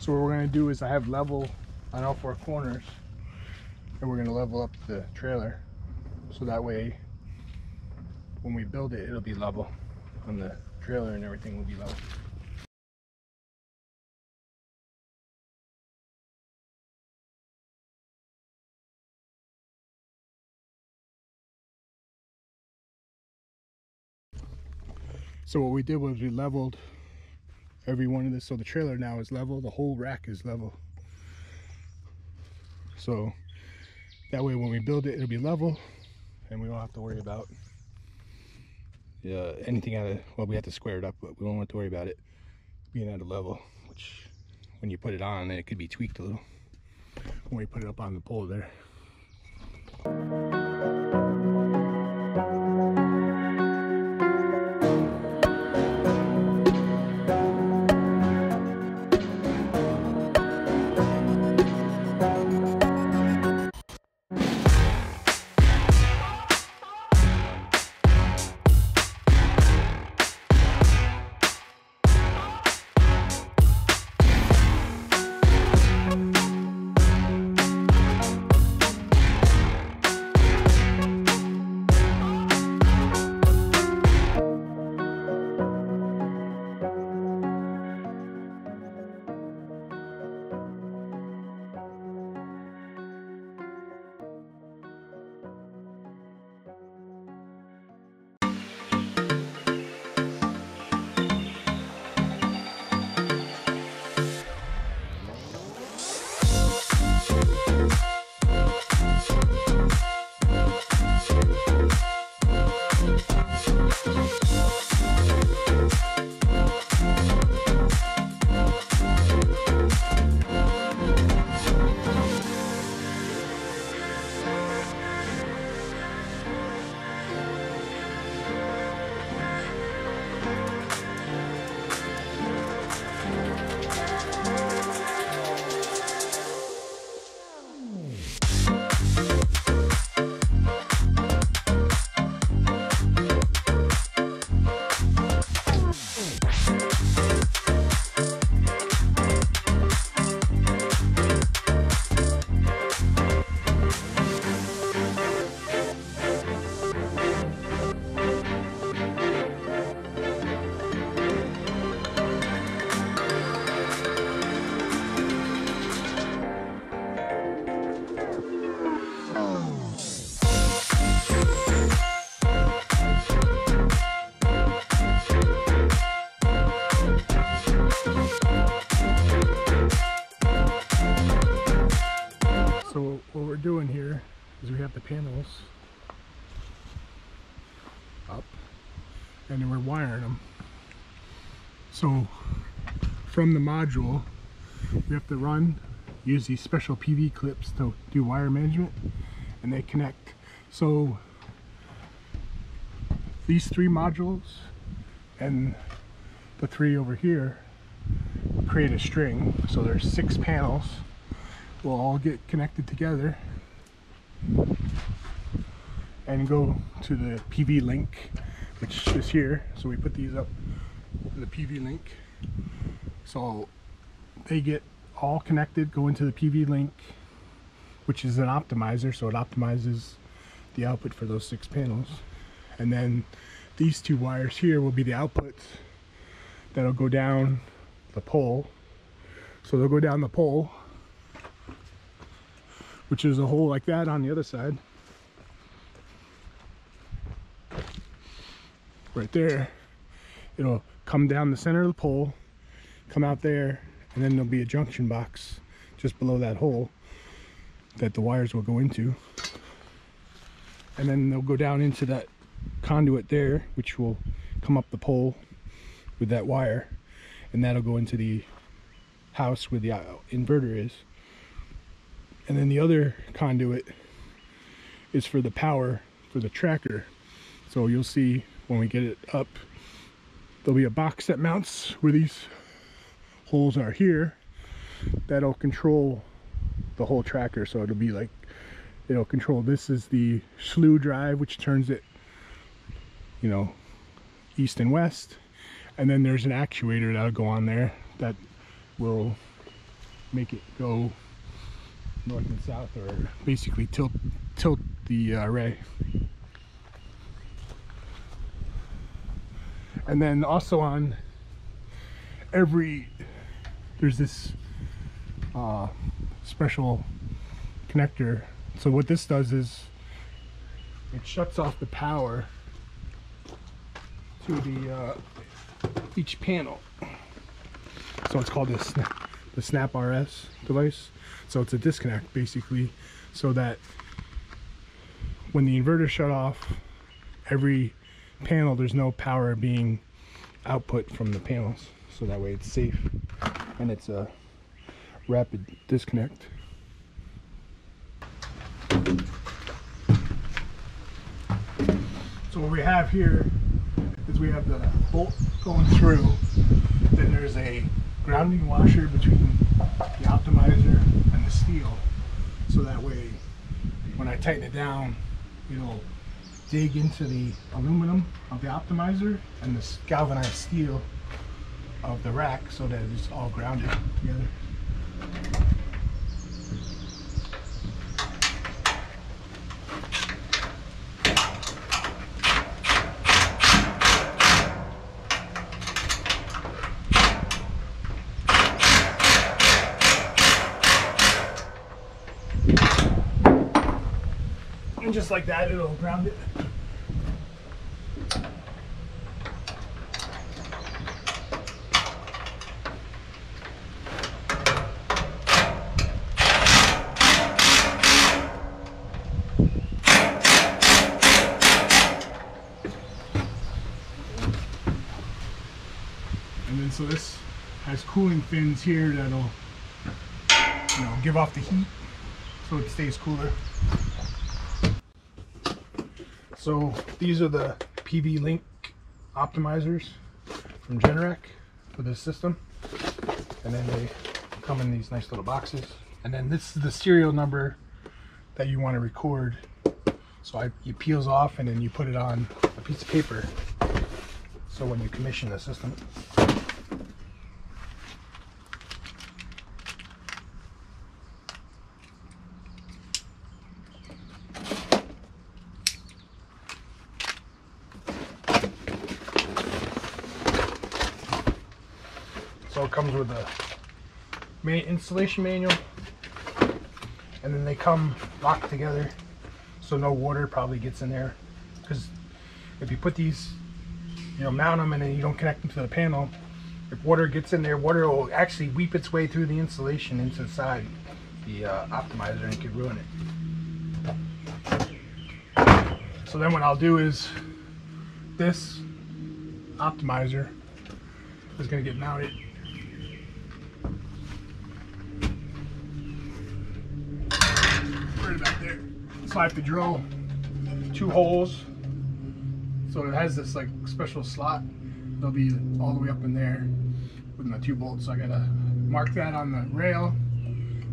So what we're going to do is I have level on all four corners, and we're going to level up the trailer so that way when we build it, it'll be level on the trailer and everything will be level. So what we did was we leveled every one of this, so the trailer now is level, the whole rack is level. So that way when we build it, it'll be level and we don't have to worry about anything out of, well, we have to square it up, but we don't have to worry about it being at a level, which when you put it on, it could be tweaked a little when we put it up on the pole there. So what we're doing here is we have the panels up and then we're wiring them. So from the module we have to use these special PV clips to do wire management, and they connect. So these three modules and the three over here create a string. So there's 6 panels will all get connected together and go to the PV link, which is here. So we put these up to the PV link, so they get all connected, go into the PV link, which is an optimizer, so it optimizes the output for those 6 panels. And then these 2 wires here will be the outputs that'll go down the pole. So they'll go down the pole, which is a hole like that on the other side. Right there. It'll come down the center of the pole, come out there, and then there'll be a junction box just below that hole that the wires will go into. And then they'll go down into that conduit there, which will come up the pole with that wire, and that'll go into the house where the inverter is. And then the other conduit is for the power for the tracker. So you'll see when we get it up, there'll be a box that mounts where these holes are here that'll control the whole tracker. So it'll be like, it'll control, this is the slew drive, which turns it, you know, east and west. And then there's an actuator that'll go on there that will make it go north and south, or basically tilt the array. And then also on there's this special connector. So what this does is it shuts off the power to the each panel. So it's called the Snap RS device. So it's a disconnect basically, so that when the inverter shut off, every panel, there's no power being output from the panels, so that way it's safe and it's a rapid disconnect. So what we have here is we have the bolt going through, then there's a grounding washer between the optimizer and the steel, so that way when I tighten it down, it'll dig into the aluminum of the optimizer and the galvanized steel of the rack, so that it's all grounded together. And just like that, it'll ground it. And then so this has cooling fins here that'll, give off the heat so it stays cooler. So these are the PV Link optimizers from Generac for this system, and then they come in these nice little boxes. And then this is the serial number that you want to record. So it peels off, and then you put it on a piece of paper, so when you commission the system. So it comes with a main installation manual, and then they come locked together so no water probably gets in there, because if you put these, mount them and then you don't connect them to the panel, if water gets in there, water will actually weep its way through the insulation inside the optimizer, and it could ruin it. So then what I'll do is, this optimizer is going to get mounted right back there. So I have to drill 2 holes. So it has this like special slot. They'll be all the way up in there with my 2 bolts. So I gotta mark that on the rail,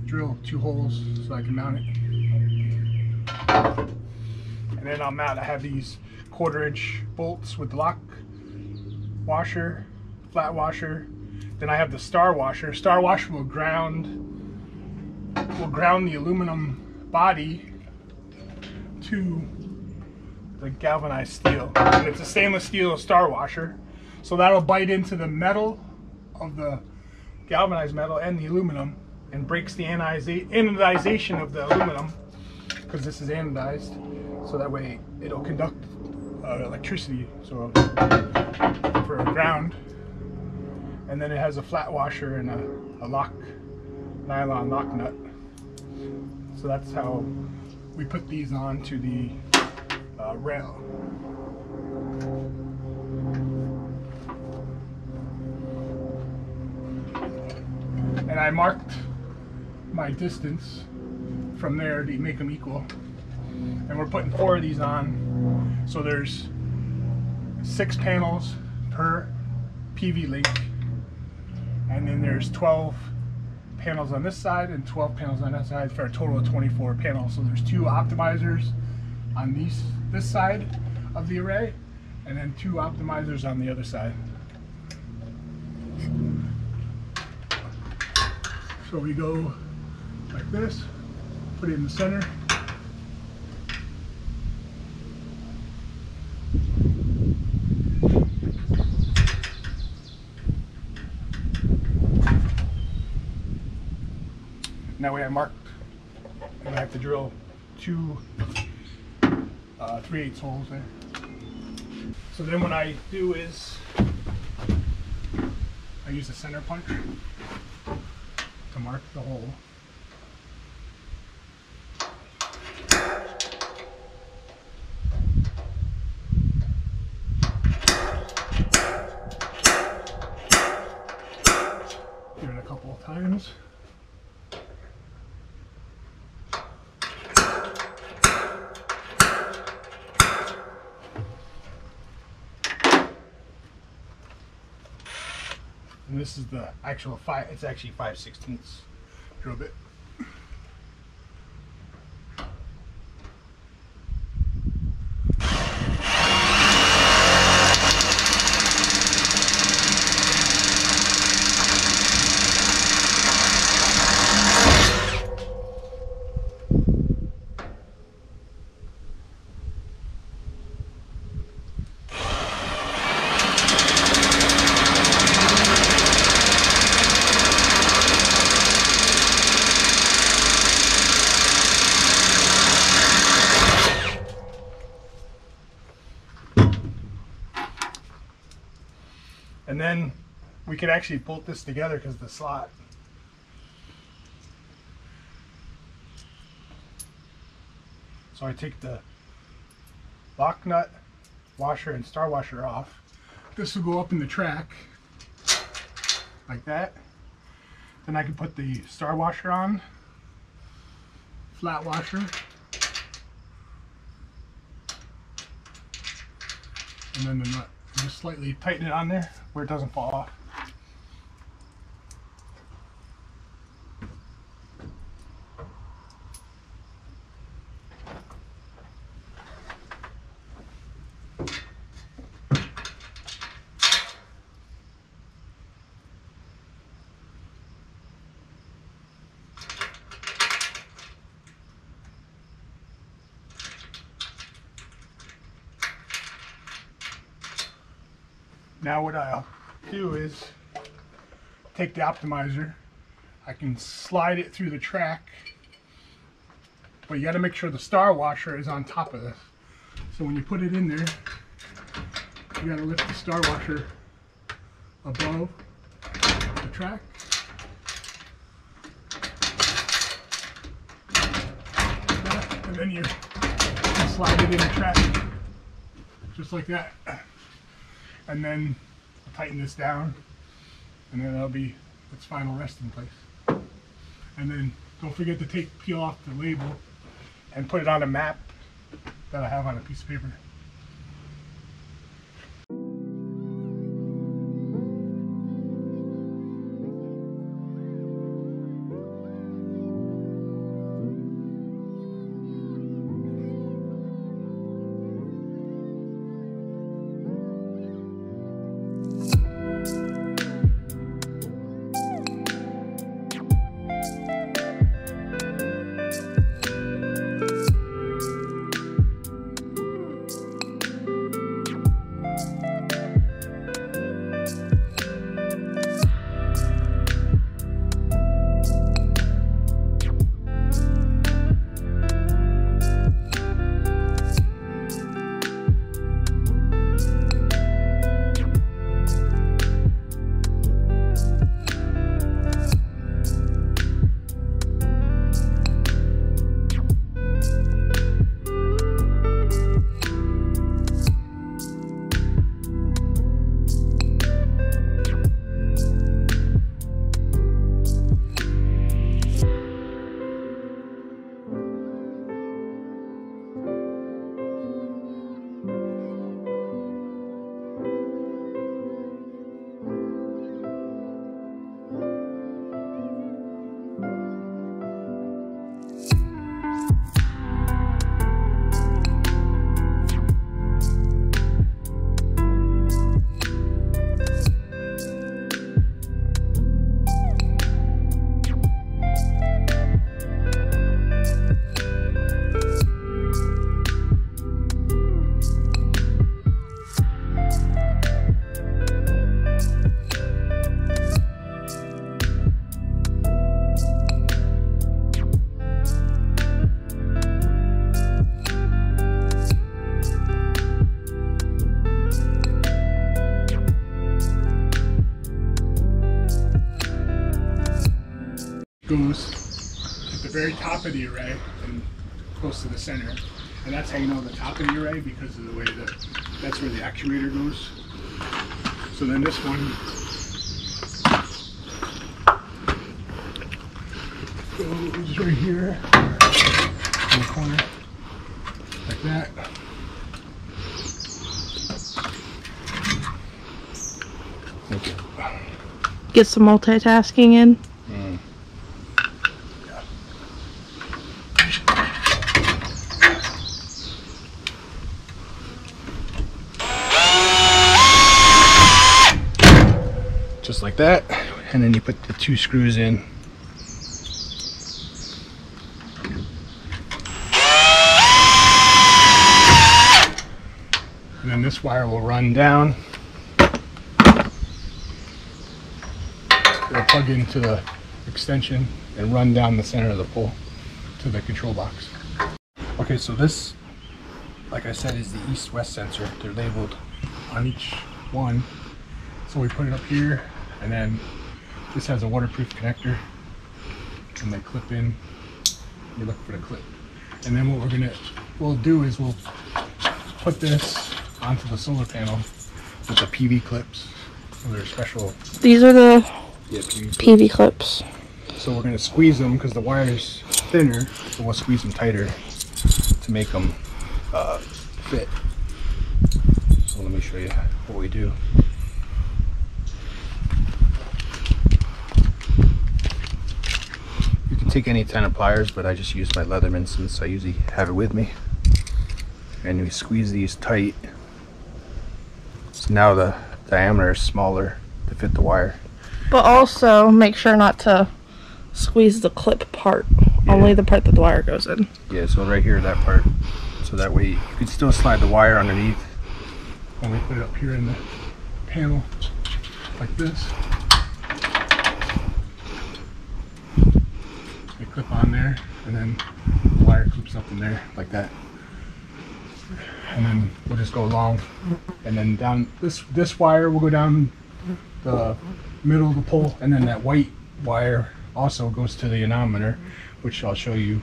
drill 2 holes so I can mount it. And then I'll mount, I have these 1/4-inch bolts with lock washer, flat washer. Then I have the star washer. Star washer will ground the aluminum body to the galvanized steel. And it's a stainless steel star washer, so that'll bite into the metal of the galvanized metal and the aluminum and breaks the anodization of the aluminum, because this is anodized, so that way it'll conduct electricity, so for a ground. And then it has a flat washer and a nylon lock nut. So that's how we put these onto the rail. And I marked my distance from there to make them equal. And we're putting 4 of these on. So there's 6 panels per PV link. And then there's 12 panels on this side and 12 panels on that side, for a total of 24 panels. So there's 2 optimizers on this side of the array, and then 2 optimizers on the other side. So we go like this, put it in the center. Now we have marked, and I have to drill two 3/8 holes there. So then what I do is I use a center punch to mark the hole. Give it a couple of times. And this is the actual it's actually 5/16 drill bit. And then we could actually bolt this together because of the slot. So I take the lock nut, washer, and star washer off. This will go up in the track like that. Then I can put the star washer on, flat washer, and then the nut. Just slightly tighten it on there where it doesn't fall off. Now what I'll do is take the optimizer. I can slide it through the track, but you got to make sure the star washer is on top of this. So when you put it in there, you got to lift the star washer above the track. And then you slide it in the track, just like that. And then I'll tighten this down, and then that'll be its final resting place. And then don't forget to peel off the label and put it on a map that I have on a piece of paper. very top of the array and close to the center. And that's how you know the top of the array, because of the way that's where the actuator goes. So then this one goes right here in the corner, like that. Okay. Get some multitasking in. Just like that, and then you put the 2 screws in. And then this wire will run down. It'll plug into the extension and run down the center of the pole to the control box. Okay, so this, like I said, is the east-west sensor. They're labeled on each one. So we put it up here, and then this has a waterproof connector, and they clip in. You look for the clip. And then what we'll do is we'll put this onto the solar panel with the PV clips. So they're special. These are the PV clips. So we're going to squeeze them because the wire's thinner, so we'll squeeze them tighter to make them fit. So let me show you what we do. You can take any kind of pliers, but I just use my Leatherman since I usually have it with me. And we squeeze these tight. So now the diameter is smaller to fit the wire. But also make sure not to squeeze the clip part, only the part that the wire goes in. Yeah, so right here, that part. So that way you can still slide the wire underneath. And we put it up here in the panel like this. They clip on there, and then the wire clips up in there like that. And then we'll just go along, and then down this wire will go down the middle of the pole, and then that white wire also goes to the anemometer, which I'll show you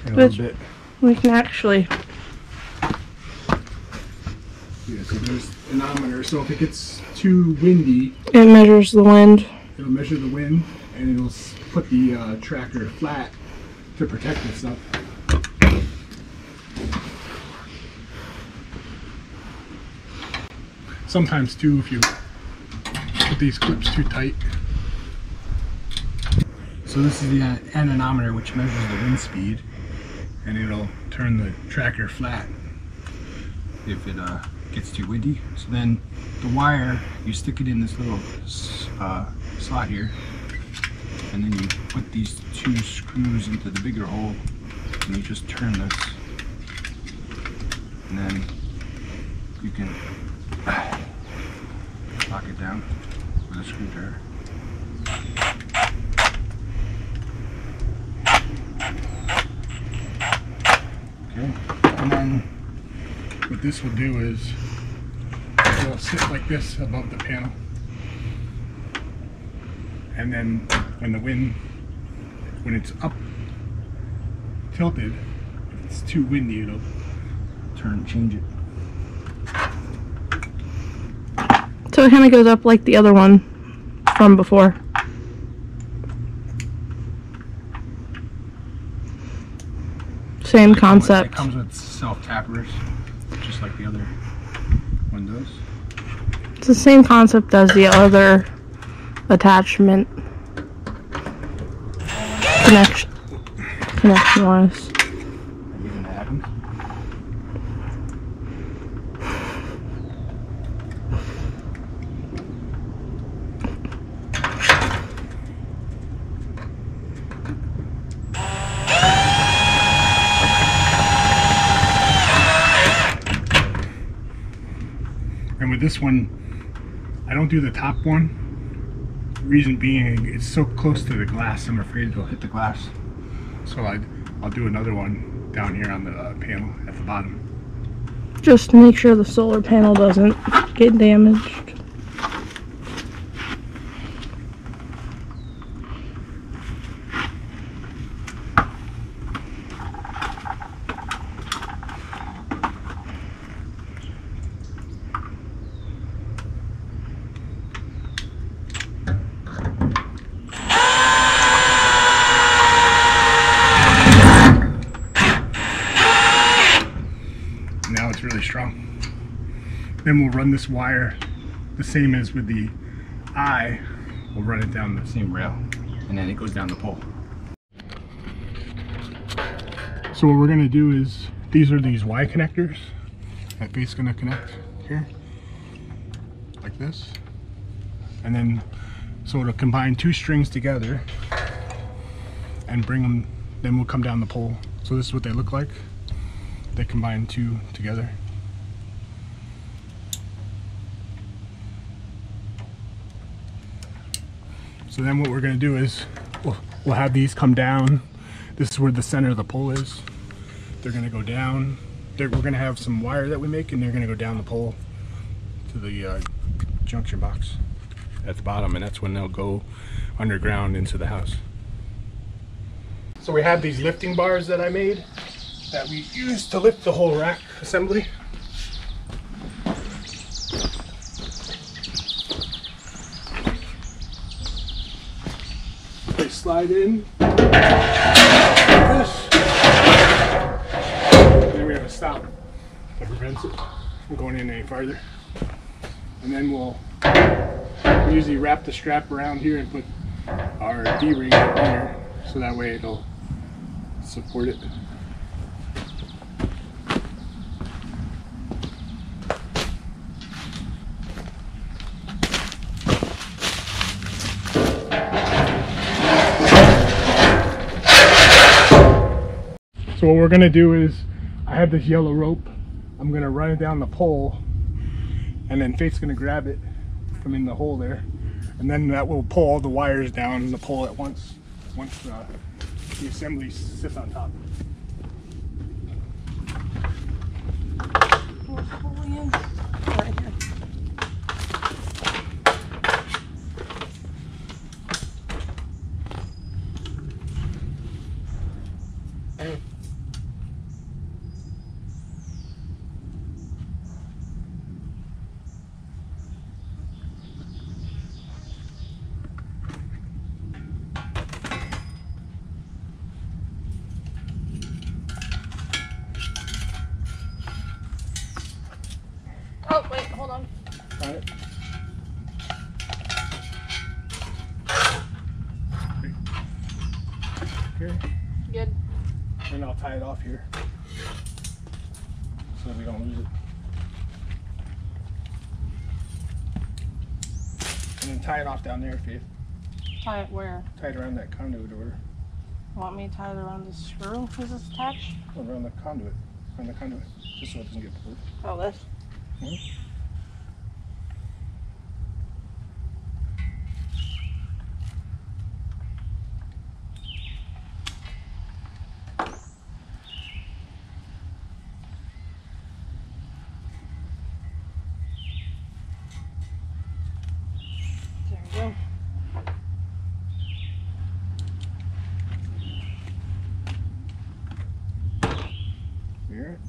in a little bit. We can actually. Yeah, so there's anemometer. So if it gets too windy, It measures the wind. it'll measure the wind, and it'll put the tracker flat to protect itself. Sometimes too, if you put these clips too tight. So this is the anemometer, which measures the wind speed, and it'll turn the tracker flat if it gets too windy. So then the wire, you stick it in this little slot here, and then you put these 2 screws into the bigger hole, and you just turn this, and then you can lock it down with a screwdriver. Okay, and then what this will do is it'll sit like this above the panel, and then when it's up tilted, if it's too windy, it'll change it. So it kind of goes up like the other one from before. Same concept. It comes with self-tappers, just like the other one does. It's the same concept as the other attachment connection wise. And with this one, I don't do the top one. Reason being, it's so close to the glass, I'm afraid it'll hit the glass. So I'll do another one down here on the panel at the bottom. Just to make sure the solar panel doesn't get damaged. pretty strong. Then we'll run this wire the same as with the eye. We'll run it down the same rail, and then it goes down the pole. So what we're gonna do is, these are these Y connectors that Faith's gonna connect here, like this. And then, so it'll combine 2 strings together and bring them, then we'll come down the pole. So this is what they look like. They combine 2 together. So then what we're gonna do is, we'll have these come down. This is where the center of the pole is. They're gonna go down. We're gonna have some wire that we make, and they're gonna go down the pole to the junction box at the bottom, and that's when they'll go underground into the house. So we have these lifting bars that I made that we use to lift the whole rack assembly. They slide in like this, and then we have a stop that prevents it from going in any farther. And then we'll usually wrap the strap around here and put our D-ring here, so that way it'll support it. So what we're gonna do is, I have this yellow rope. I'm gonna run it down the pole, and then Faith's gonna grab it from in the hole there, and then that will pull all the wires down the pole at once the assembly sits on top. Right here. Oh, wait, hold on. Got it? Okay. Good. And I'll tie it off here so that we don't lose it. And then tie it off down there, Faith. Tie it where? Tie it around that conduit over. Want me to tie it around the screw? Is this attached? Oh, around the conduit. Around the conduit. Just so it doesn't get pulled. Oh, this? Hmm? There we go. Here.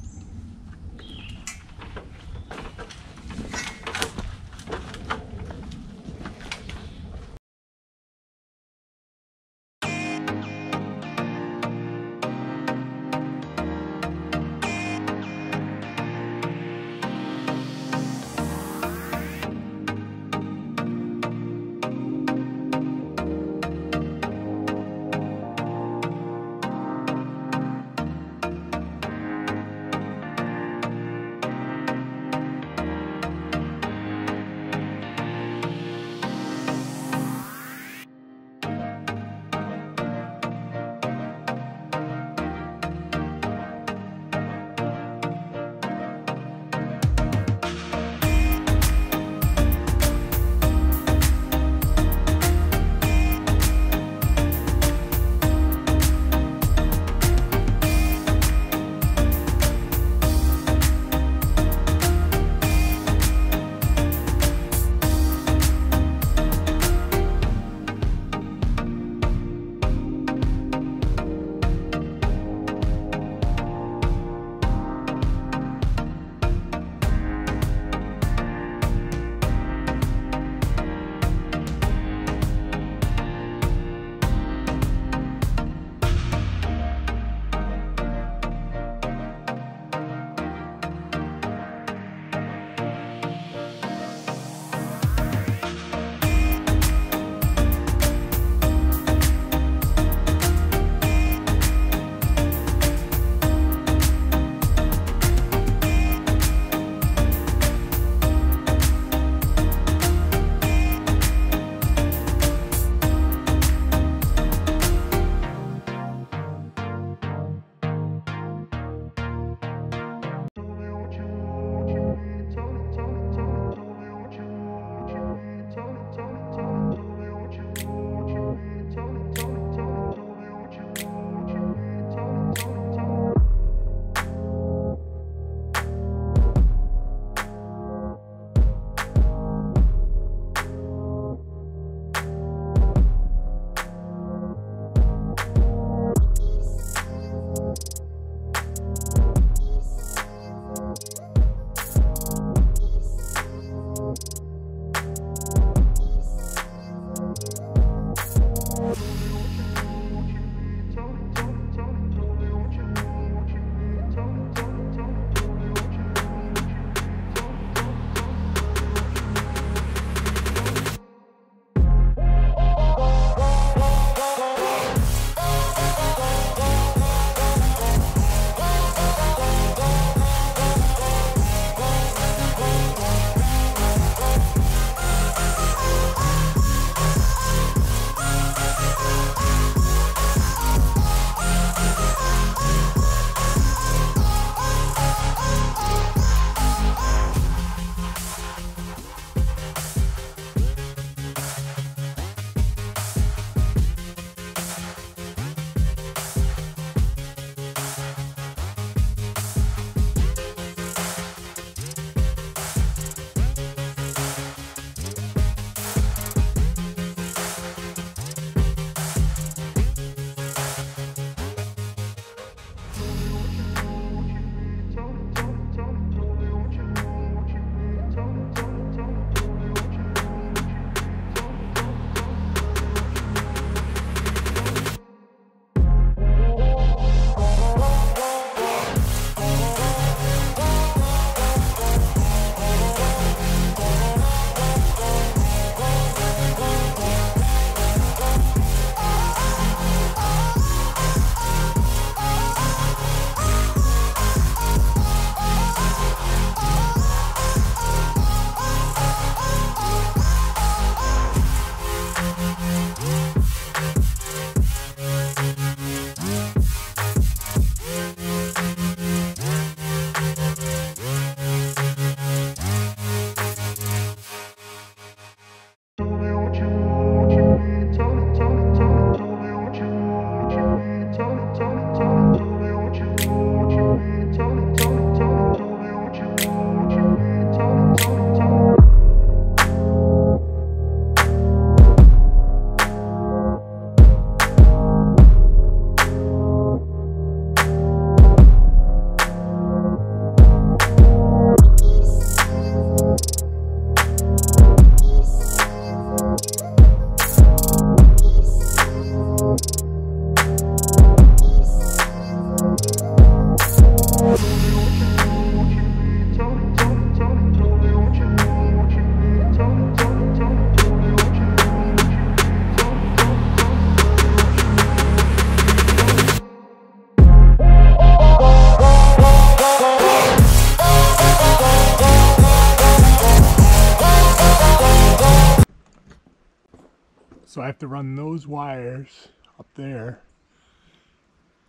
So I have to run those wires up there.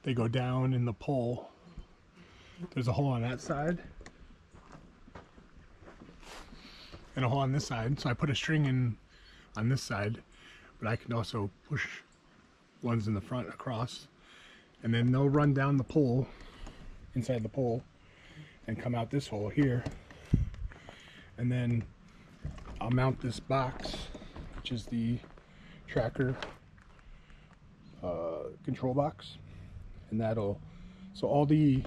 They go down in the pole. There's a hole on that side and a hole on this side. So I put a string in on this side, but I can also push ones in the front across, and then they'll run down the pole, inside the pole, and come out this hole here. And then I'll mount this box, which is the tracker control box, and that'll, so all the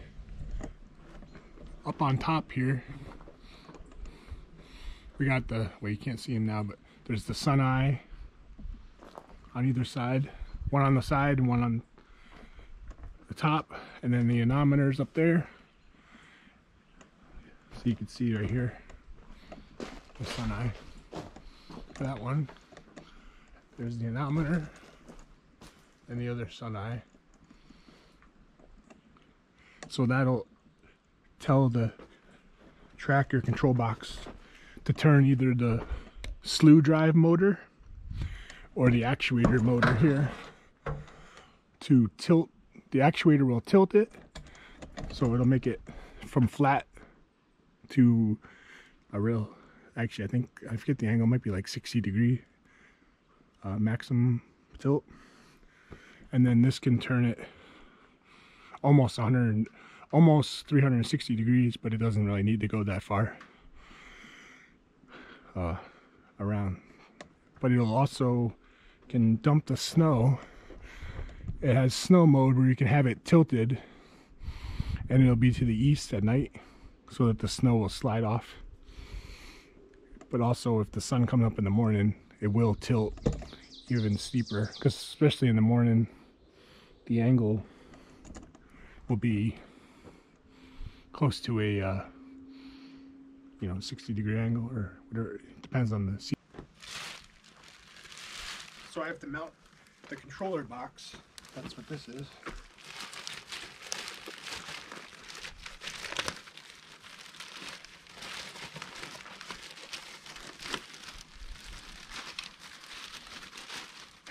up on top here, we got the, well, you can't see them now, but there's the sun eye on either side, one on the side and one on the top, and then the anemometers up there. So you can see right here the sun eye for that one. There's the anemometer and the other sun eye. So that'll tell the tracker control box to turn either the slew drive motor or the actuator motor here to tilt. The actuator will tilt it, so it'll make it from flat to a real, actually I think, I forget the angle, might be like 60-degree maximum tilt. And then this can turn it almost 100, almost 360 degrees, but it doesn't really need to go that far around. But it'll also can dump the snow. It has snow mode where you can have it tilted, and it'll be to the east at night so that the snow will slide off. But also if the sun comes up in the morning, it will tilt even steeper, because especially in the morning the angle will be close to a 60-degree angle, or whatever. It depends on the sea. So I have to mount the controller box. That's what this is.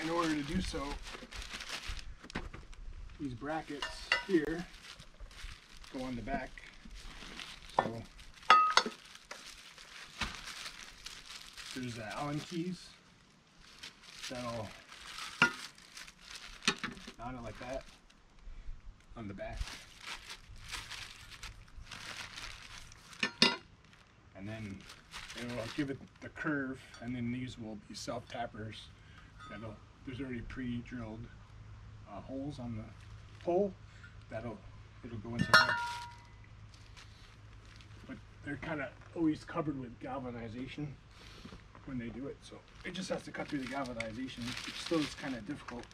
In order to do so, these brackets here go on the back. So there's the Allen keys that'll mount it like that on the back. And then it will give it the curve, and then these will be self-tappers. There's already pre-drilled holes on the pole it'll go into there. But they're kind of always covered with galvanization when they do it, so it just has to cut through the galvanization, which still is kind of difficult.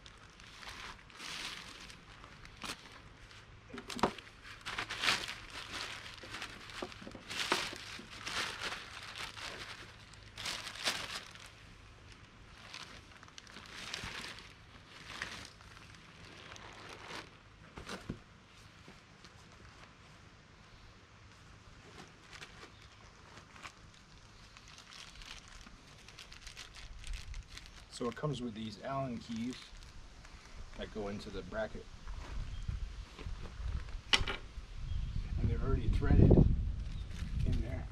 So it comes with these Allen keys that go into the bracket, and they're already threaded in there.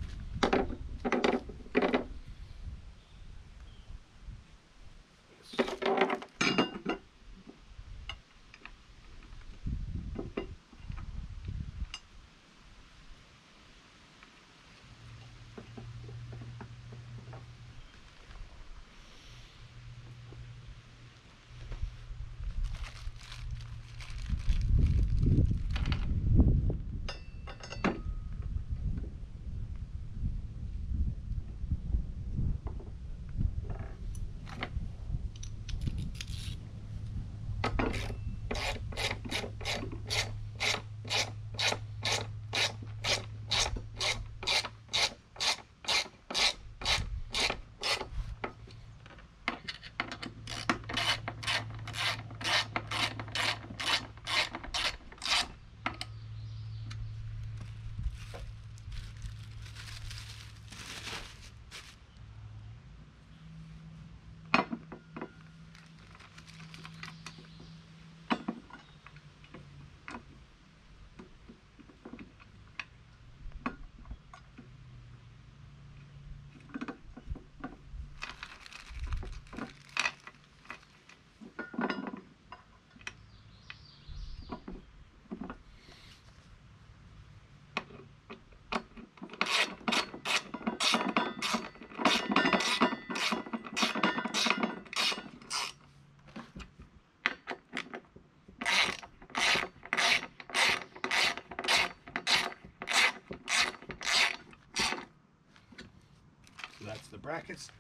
that's the brackets.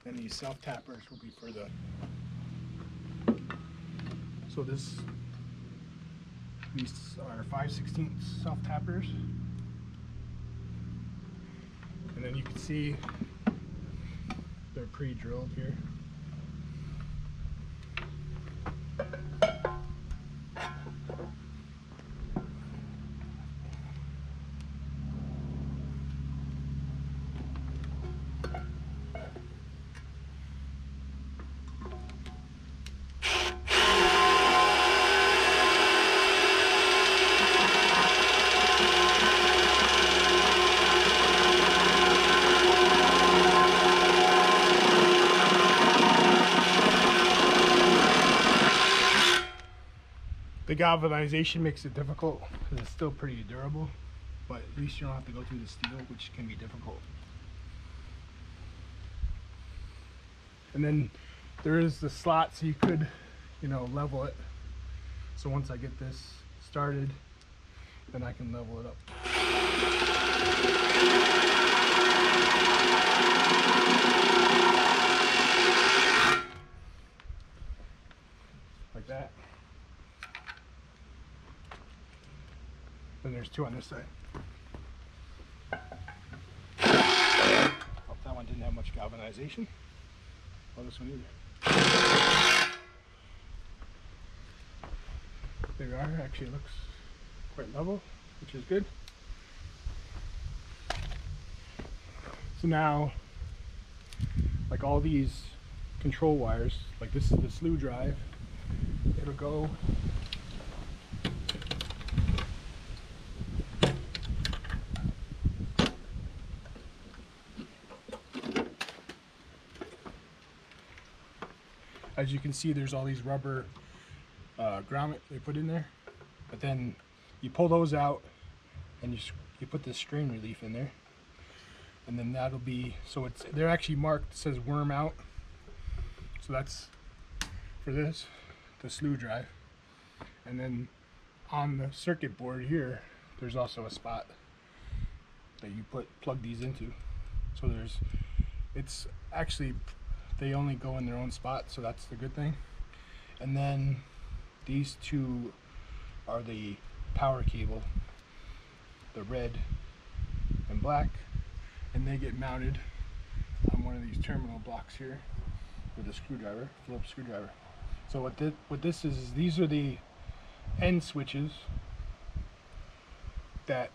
Then these self tappers will be for the, so these are 5/16 self tappers. And then you can see they're pre-drilled here. The galvanization makes it difficult because it's still pretty durable, but at least you don't have to go through the steel, which can be difficult. And then there is the slot, so you could, you know, level it. So once I get this started, then I can level it up. Like that. Then there's two on this side. Oh, that one didn't have much galvanization. Oh, this one either. There we are. Actually, it looks quite level, which is good. So now, like all these control wires, like this is the slew drive, it'll go as you can see, there's all these rubber grommet they put in there, but then you pull those out and you put this strain relief in there, and then that'll be, so it's, they're actually marked, it says worm out, so that's for this, the slew drive. And then on the circuit board here, there's also a spot that you plug these into. So it's actually, they only go in their own spot, so that's the good thing. And then these two are the power cable, the red and black, and they get mounted on one of these terminal blocks here with a screwdriver, Phillips screwdriver. So what this is these are the end switches that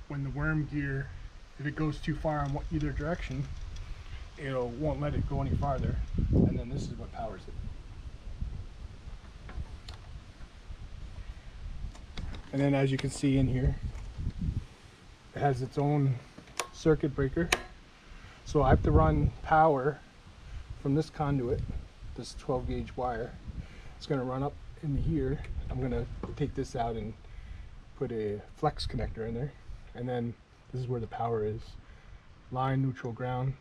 when the worm gear, if it goes too far in either direction, won't let it go any farther, and then this is what powers it. And then as you can see in here, it has its own circuit breaker. So I have to run power from this conduit, this 12 gauge wire. It's going to run up into here. I'm going to take this out and put a flex connector in there. And then this is where the power is. Line, neutral, ground.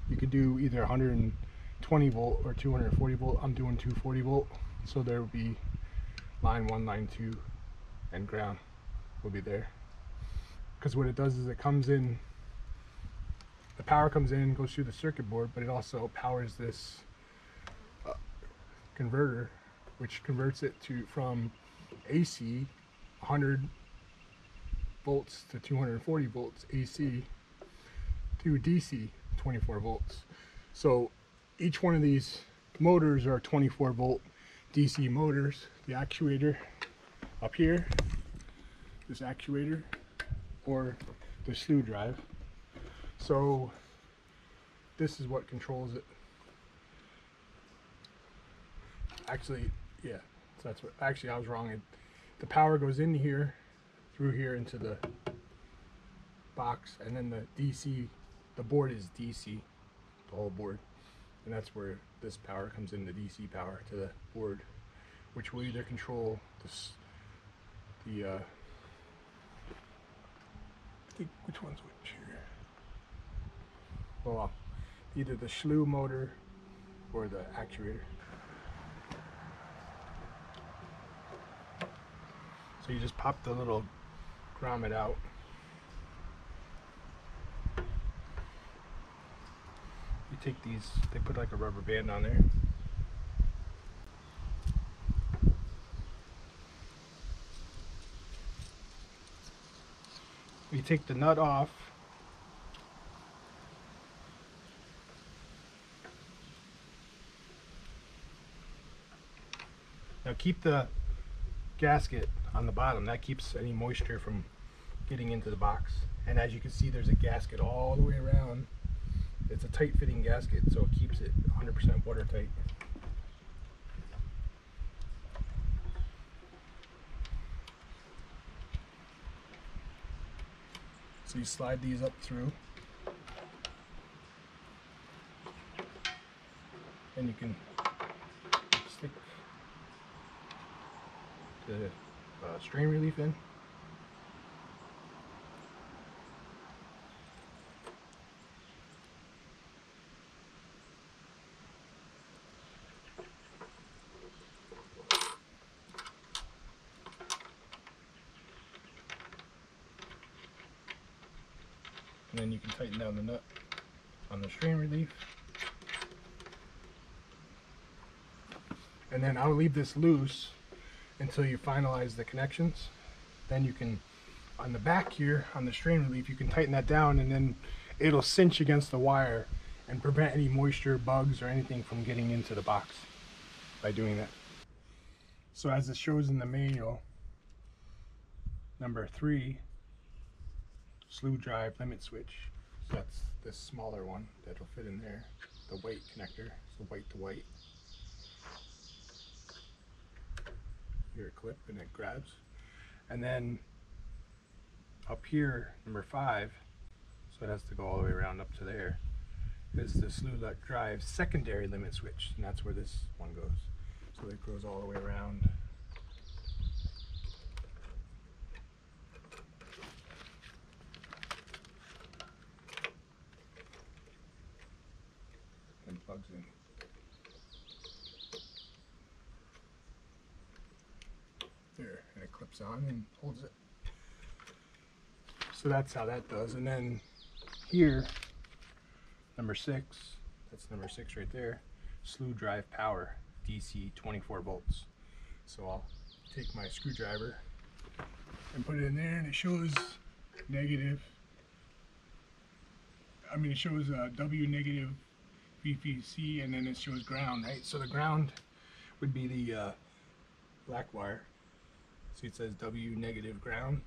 You could do either 120 volt or 240 volt. I'm doing 240 volt. So there will be line 1, line 2, and ground will be there. Because what it does is it comes in, the power comes in, goes through the circuit board, but it also powers this converter, which converts it from AC 100 volts to 240 volts AC to DC 24 volts. So each one of these motors are 24 volt DC motors. The actuator up here, this actuator, or the slew drive. So this is what controls it. Actually, yeah, so that's what, actually I was wrong. The power goes in here, through here into the box, and then the DC, the board is DC, the whole board. And that's where this power comes in, the DC power to the board, which will either control I think, which one's which here? Well, either the slew motor or the actuator. So you just pop the little grommet out, take these, they put like a rubber band on there. You take the nut off. Now keep the gasket on the bottom. That keeps any moisture from getting into the box. And as you can see, there's a gasket all the way around. It's a tight fitting gasket, so it keeps it 100% watertight. So you slide these up through, and you can stick the strain relief in. And then you can tighten down the nut on the strain relief. And then I'll leave this loose until you finalize the connections. Then you can, on the back here, on the strain relief, you can tighten that down, and then it'll cinch against the wire and prevent any moisture, bugs, or anything from getting into the box by doing that. So as it shows in the manual, number 3, slew drive limit switch. So that's this smaller one that'll fit in there, the white connector, so white to white. Here a clip and it grabs. And then up here, number 5, so it has to go all the way around up to there, is the slew drive secondary limit switch, and that's where this one goes. So it goes all the way around. And plugs in. There, and it clips on and holds it. So that's how that does. And then here, number 6, that's number 6 right there, slew drive power, DC 24 volts. So I'll take my screwdriver and put it in there, and it shows negative. I mean, it shows W negative VPC, and then it shows ground, right? So the ground would be the black wire. See, it says W negative ground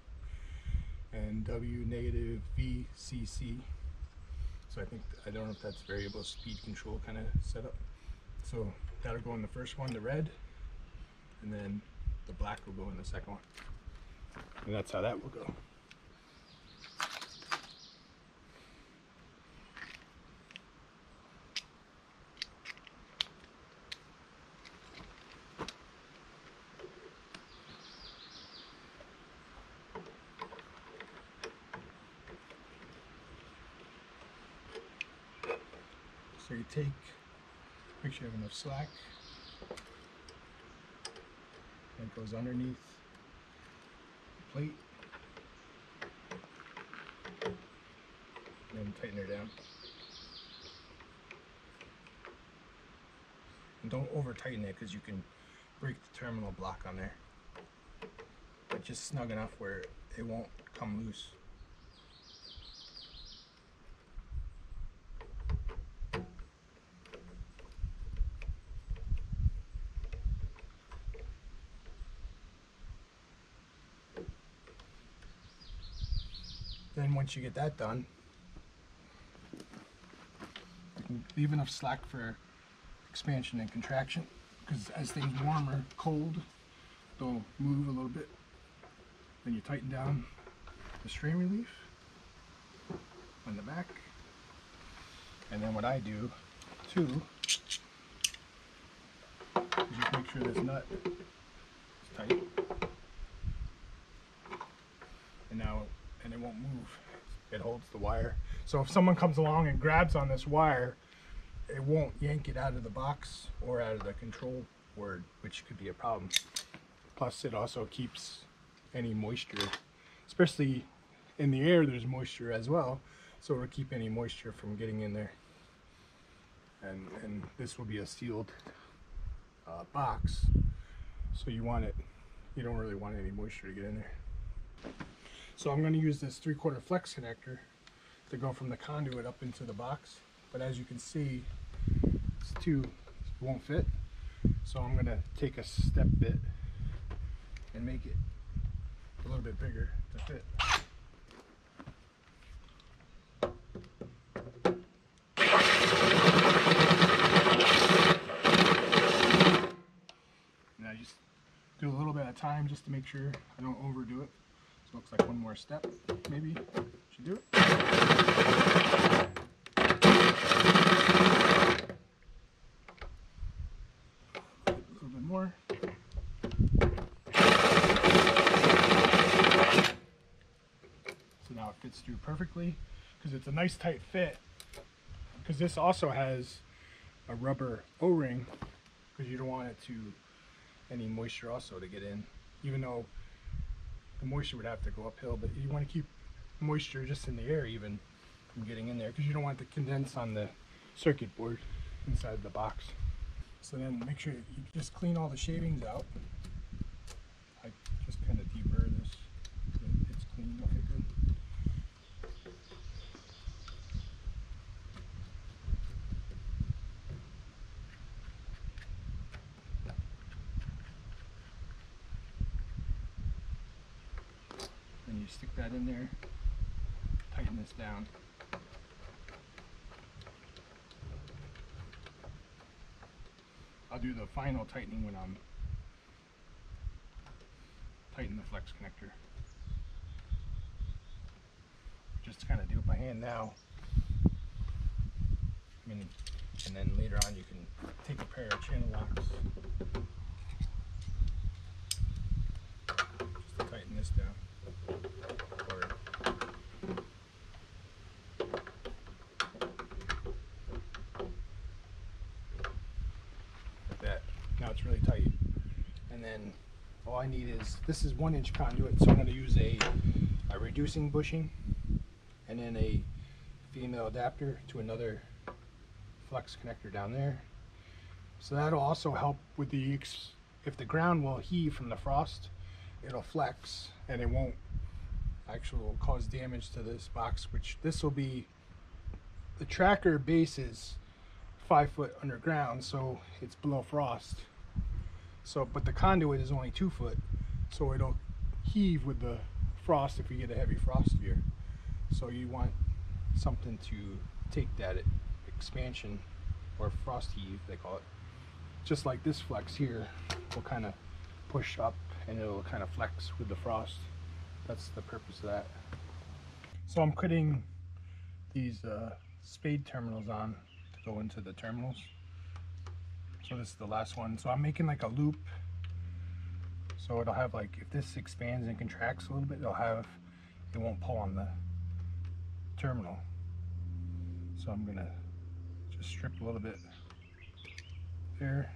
and W negative VCC. So I don't know if that's variable speed control kind of setup. So that'll go in the first one, the red, and then the black will go in the second one. And that's how that will go. So you make sure you have enough slack, and it goes underneath the plate, and then tighten her down. And don't over tighten it, because you can break the terminal block on there, but just snug enough where it won't come loose. Then once you get that done, you can leave enough slack for expansion and contraction, because as things warm or cold, they'll move a little bit. Then you tighten down the strain relief on the back. And then what I do too is just make sure this nut is tight. And it won't move. It holds the wire. So if someone comes along and grabs on this wire, it won't yank it out of the box or out of the control board, which could be a problem. Plus it also keeps any moisture, especially in the air there's moisture as well, so it'll keep any moisture from getting in there. and this will be a sealed box, so you don't really want any moisture to get in there. So I'm going to use this 3/4 flex connector to go from the conduit up into the box, but as you can see, it won't fit, so I'm going to take a step bit and make it a little bit bigger to fit. And I just do a little bit at a time just to make sure I don't overdo it. So it looks like one more step, maybe should do it. A little bit more. So now it fits through perfectly because it's a nice tight fit, because this also has a rubber O-ring because you don't want it to any moisture also to get in, even though the moisture would have to go uphill, but you want to keep moisture just in the air even from getting in there, because you don't want it to condense on the circuit board inside the box. So then make sure you just clean all the shavings out. I just kind of deburr this so it's clean. Okay, good. Then you stick that in there, tighten this down. I'll do the final tightening when I'm tightening the flex connector. Just kind of do it by hand now. And then later on you can take a pair of channel locks just to tighten this down. Now it's really tight, and then all I need is, this is 1-inch conduit, so I'm going to use a reducing bushing and then a female adapter to another flex connector down there. So that'll also help with if the ground will heave from the frost, it'll flex and it won't actually cause damage to this box, which this will be, the tracker base is 5 foot underground, so it's below frost. So, but the conduit is only 2 foot, so it'll heave with the frost if we get a heavy frost year. So you want something to take that expansion, or frost heave they call it, just like this flex here will kind of push up and it'll kind of flex with the frost. That's the purpose of that. So I'm putting these spade terminals on to go into the terminals. So this is the last one. So I'm making like a loop, so it'll have, like, if this expands and contracts a little bit, it won't pull on the terminal. So I'm gonna just strip a little bit there.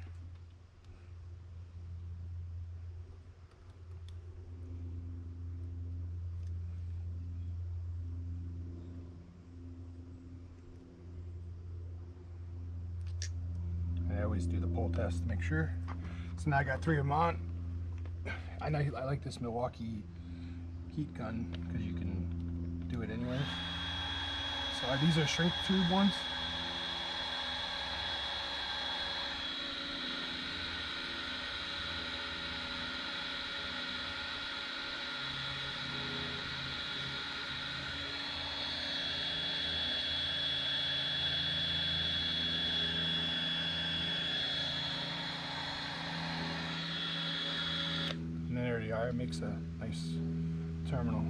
I always do the pull test to make sure. So now I got 3 of them on. I like this Milwaukee heat gun because you can do it anywhere. So these are shrink tube ones. And there they are. It makes a nice terminal.